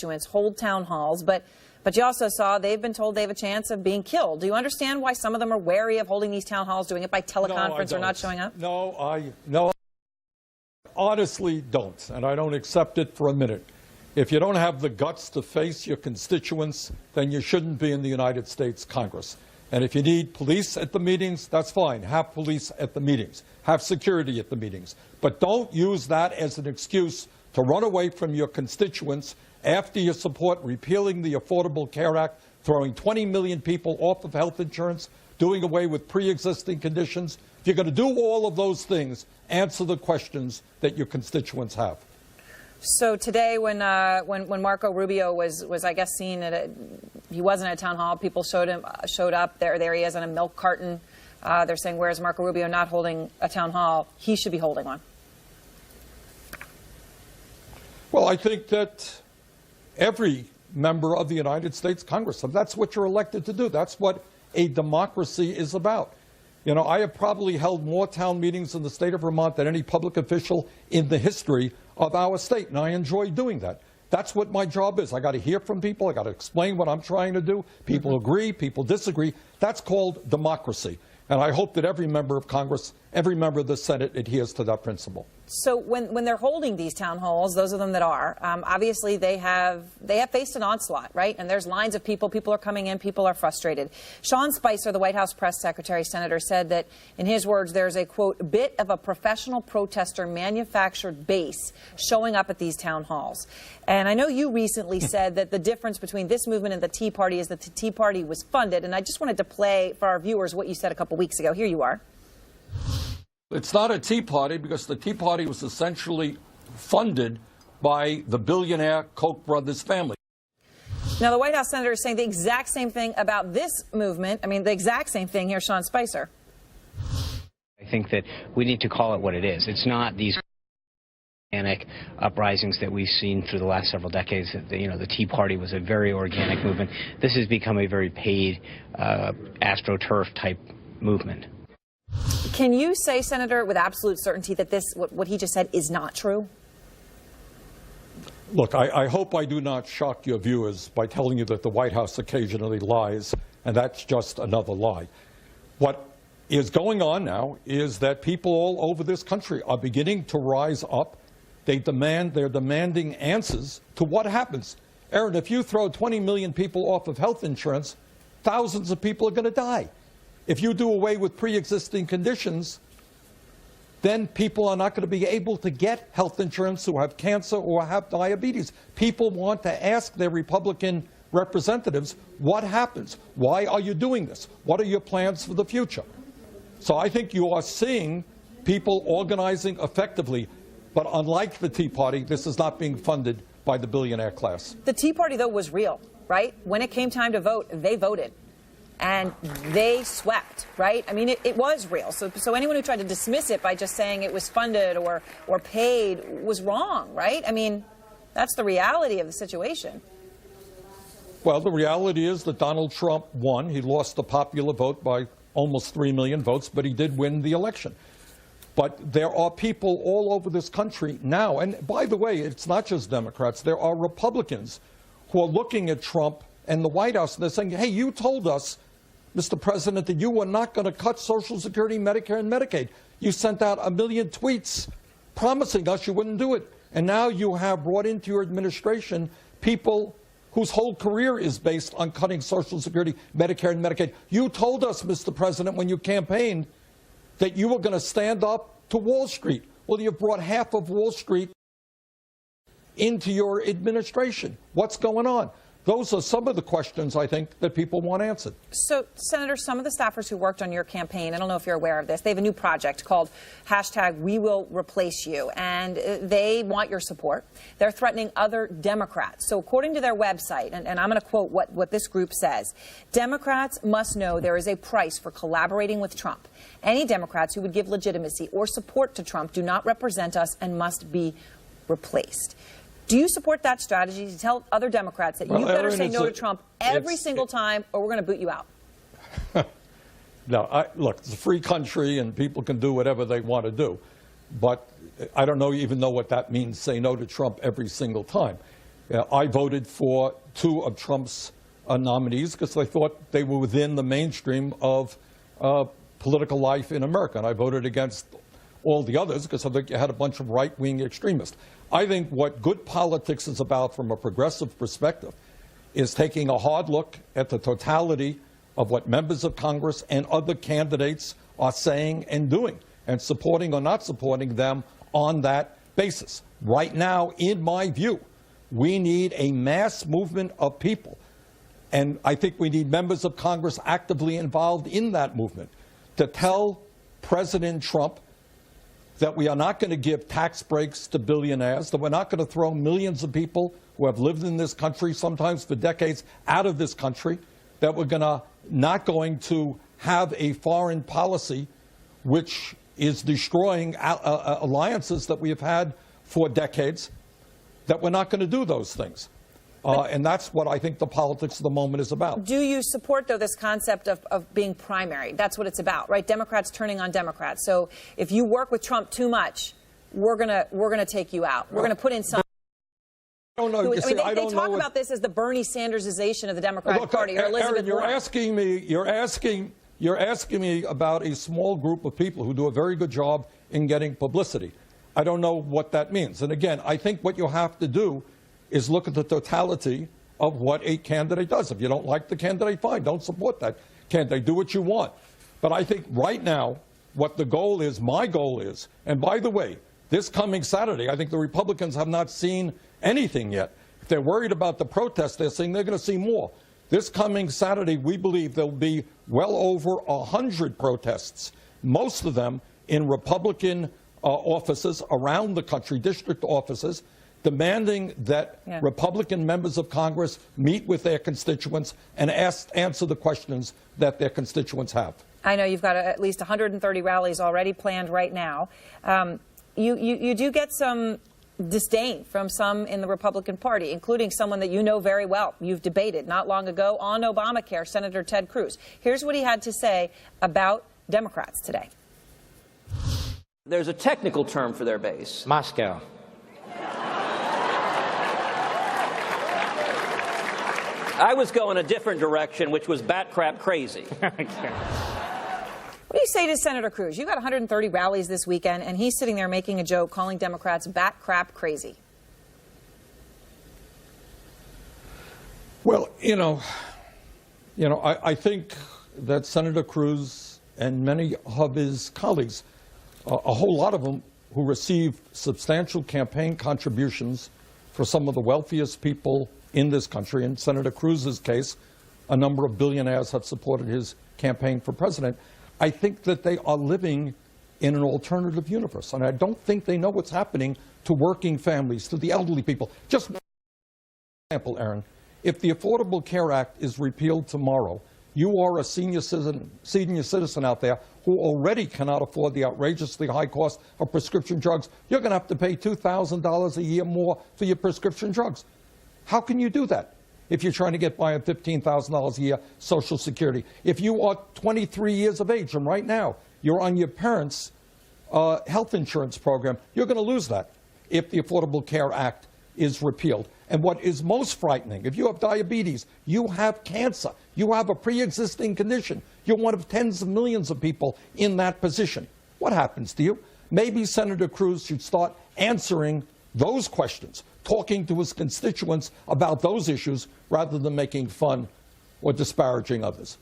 constituents hold town halls, but you also saw they've been told they have a chance of being killed. Do you understand why some of them are wary of holding these town halls, doing it by teleconference, or not showing up? No, I honestly don't, and I don't accept it for a minute. If you don't have the guts to face your constituents, then you shouldn't be in the United States Congress. And if you need police at the meetings, that's fine. Have police at the meetings. Have security at the meetings. But don't use that as an excuse to run away from your constituents after you support repealing the Affordable Care Act, throwing 20 million people off of health insurance, doing away with pre-existing conditions. If you're going to do all of those things, answer the questions that your constituents have. So today, when Marco Rubio was I guess seen at he wasn't at a town hall. People showed up. There he is on a milk carton. They're saying, whereas Marco Rubio not holding a town hall, he should be holding one. Well, I think that every member of the United States Congress, that's what you're elected to do. That's what a democracy is about. You know, I have probably held more town meetings in the state of Vermont than any public official in the history of our state, and I enjoy doing that. That's what my job is. I got to hear from people. I got to explain what I'm trying to do. People agree, people disagree. That's called democracy. And I hope that every member of Congress, every member of the Senate adheres to that principle. So when they're holding these town halls, those of them that are, obviously they have faced an onslaught, right? And there's lines of people. People are coming in. People are frustrated. Sean Spicer, the White House press secretary, senator, said that, in his words, there's a, quote, bit of a professional protester manufactured base showing up at these town halls. And I know you recently said that the difference between this movement and the Tea Party is that the Tea Party was funded. And I just wanted to play for our viewers what you said a couple weeks ago. Here you are. It's not a Tea Party because the Tea Party was essentially funded by the billionaire Koch brothers family. Now, the White House senator is saying the exact same thing about this movement. I mean, the exact same thing here, Sean Spicer. I think that we need to call it what it is. It's not these organic uprisings that we've seen through the last several decades. You know, the Tea Party was a very organic movement. This has become a very paid AstroTurf type movement. Can you say, Senator, with absolute certainty that this, what he just said, is not true? Look, I hope I do not shock your viewers by telling you that the White House occasionally lies, and that's just another lie. What is going on now is that people all over this country are beginning to rise up. They're demanding answers to what happens. Aaron, if you throw 20 million people off of health insurance, thousands of people are going to die. If you do away with pre-existing conditions, then people are not going to be able to get health insurance who have cancer or have diabetes. People want to ask their Republican representatives, what happens? Why are you doing this? What are your plans for the future? So I think you are seeing people organizing effectively. But unlike the Tea Party, this is not being funded by the billionaire class. The Tea Party, though, was real, right? When it came time to vote, they voted. And they swept, right? I mean, it was real. So anyone who tried to dismiss it by just saying it was funded or paid was wrong, right? I mean, that's the reality of the situation. Well, the reality is that Donald Trump won. He lost the popular vote by almost 3 million votes, but he did win the election. But there are people all over this country now, and by the way, it's not just Democrats. There are Republicans who are looking at Trump and the White House, and they're saying, hey, you told us, Mr. President, that you were not going to cut Social Security, Medicare, and Medicaid. You sent out 1 million tweets promising us you wouldn't do it. And now you have brought into your administration people whose whole career is based on cutting Social Security, Medicare, and Medicaid. You told us, Mr. President, when you campaigned, that you were going to stand up to Wall Street. Well, you've brought half of Wall Street into your administration. What's going on? Those are some of the questions, I think, that people want answered. So, Senator, some of the staffers who worked on your campaign, I don't know if you're aware of this, they have a new project called #WeWillReplaceYou, and they want your support. They're threatening other Democrats. So according to their website, and I'm going to quote what this group says, Democrats must know there is a price for collaborating with Trump. Any Democrats who would give legitimacy or support to Trump do not represent us and must be replaced. Do you support that strategy to tell other Democrats that you better Aaron, say no to Trump every single time or we're going to boot you out? No, look, it's a free country and people can do whatever they want to do. But I don't even know what that means, say no to Trump every single time. I voted for 2 of Trump's nominees because I thought they were within the mainstream of political life in America. And I voted against all the others because I think you had a bunch of right-wing extremists. I think what good politics is about from a progressive perspective is taking a hard look at the totality of what members of Congress and other candidates are saying and doing, and supporting or not supporting them on that basis. Right now, in my view, we need a mass movement of people, and I think we need members of Congress actively involved in that movement to tell President Trump that we are not going to give tax breaks to billionaires, that we're not going to throw millions of people who have lived in this country, sometimes for decades, out of this country, that we're not going to have a foreign policy which is destroying alliances that we have had for decades, that we're not going to do those things. And that's what I think the politics of the moment is about. Do you support, though, this concept of being primary? That's what it's about, right? Democrats turning on Democrats. So if you work with Trump too much, we're gonna take you out. We're going to put in some. I don't know. They talk about this as the Bernie Sandersization of the Democratic Party, or Elizabeth Warren. You're asking me about a small group of people who do a very good job in getting publicity. I don't know what that means. And again, I think what you have to do is look at the totality of what a candidate does. If you don't like the candidate, fine, don't support that candidate. Do what you want. But I think right now, what the goal is, my goal is, and by the way, this coming Saturday, I think the Republicans have not seen anything yet. If they're worried about the protests, they're saying they're going to see more. This coming Saturday, we believe there'll be well over 100 protests, most of them in Republican offices around the country, district offices, demanding that Republican members of Congress meet with their constituents and answer the questions that their constituents have. I know you've got at least 130 rallies already planned right now. You do get some disdain from some in the Republican Party, including someone that you know very well. You've debated not long ago on Obamacare, Senator Ted Cruz. Here's what he had to say about Democrats today. There's a technical term for their base. Moscow. I was going a different direction, which was bat crap crazy. What do you say to Senator Cruz? You got 130 rallies this weekend, and he's sitting there making a joke, calling Democrats bat crap crazy. Well, I think that Senator Cruz and many of his colleagues, a whole lot of them who received substantial campaign contributions for some of the wealthiest people in this country. In Senator Cruz's case, a number of billionaires have supported his campaign for president. I think that they are living in an alternative universe, and I don't think they know what's happening to working families, to the elderly people. Just one example, Aaron. If the Affordable Care Act is repealed tomorrow, you are a senior citizen out there who already cannot afford the outrageously high cost of prescription drugs. You're going to have to pay $2,000 a year more for your prescription drugs. How can you do that if you're trying to get by on $15,000 a year Social Security? If you are 23 years of age and right now you're on your parents' health insurance program, you're going to lose that if the Affordable Care Act is repealed. And what is most frightening, if you have diabetes, you have cancer, you have a pre-existing condition, you're one of tens of millions of people in that position. What happens to you? Maybe Senator Cruz should start answering those questions, talking to his constituents about those issues rather than making fun or disparaging others.